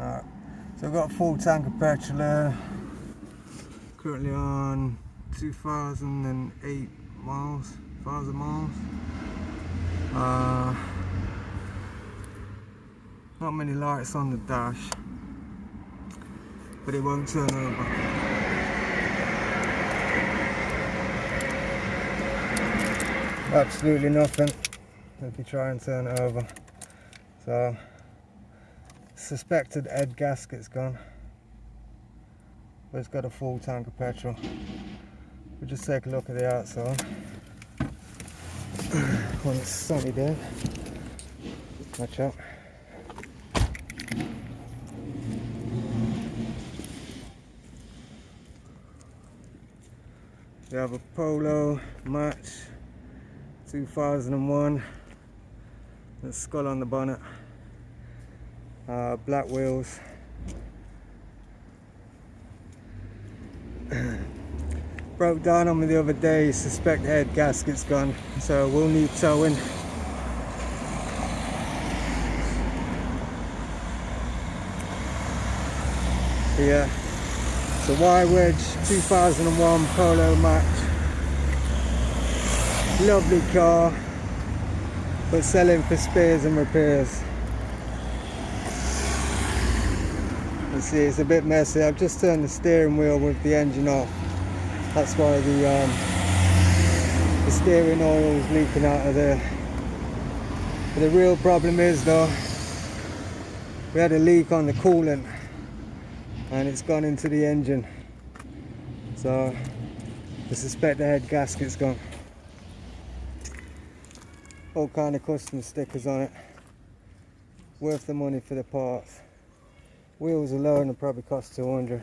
Alright, so I've got a full tank of petrol here, currently on 2008 miles, 1,000 miles. Not many lights on the dash, but it won't turn over. Absolutely nothing if you try and turn it over. So, suspected head gasket's gone, but it's got a full tank of petrol. We'll just take a look at the outside when it's sunny day. Watch out. We have a Polo match 2001, the skull on the bonnet, black wheels. Broke down on me the other day, suspect head gasket's gone, so we'll need towing. Yeah, it's a Y-Reg 2001 Polo match. Lovely car, but selling for spares and repairs. Let's see, it's a bit messy. I've just turned the steering wheel with the engine off. That's why the steering oil is leaking out of there. But the real problem is though, we had a leak on the coolant and it's gone into the engine. So I suspect the head gasket's gone. All kind of custom stickers on it. Worth the money for the parts. Wheels alone will probably cost 200.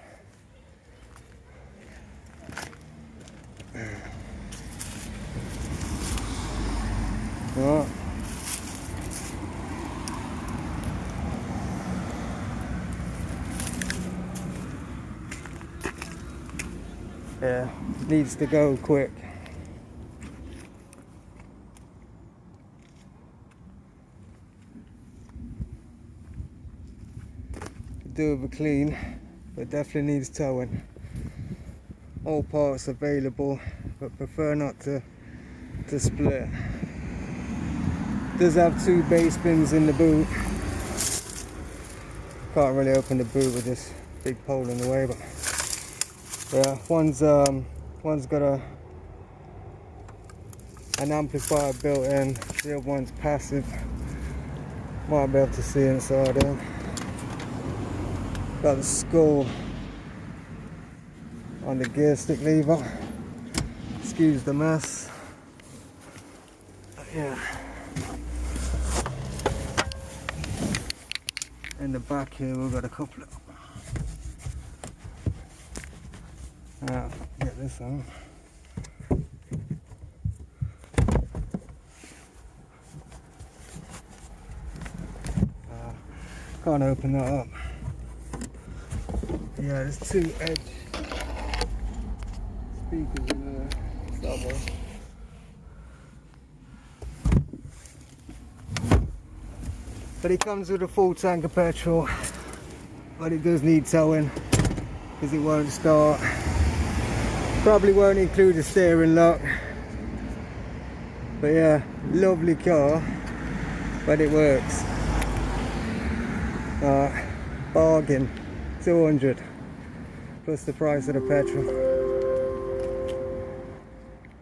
Right. Yeah, needs to go quick. Do with a clean, but definitely needs towing. All parts available, but prefer not to split. Does have 2 base bins in the boot. Can't really open the boot with this big pole in the way, but yeah, one's got an amplifier built in, the other one's passive. Might be able to see inside there. Got the skull on the gear stick lever. Excuse the mess. Yeah. In the back here we've got a couple of... get this on. Can't open that up. Yeah, there's 2 edge speakers in there somewhere. But it comes with a full tank of petrol, but it does need towing because it won't start. Probably won't include a steering lock. But yeah, lovely car, but it works. Bargain, 200 plus the price of the petrol.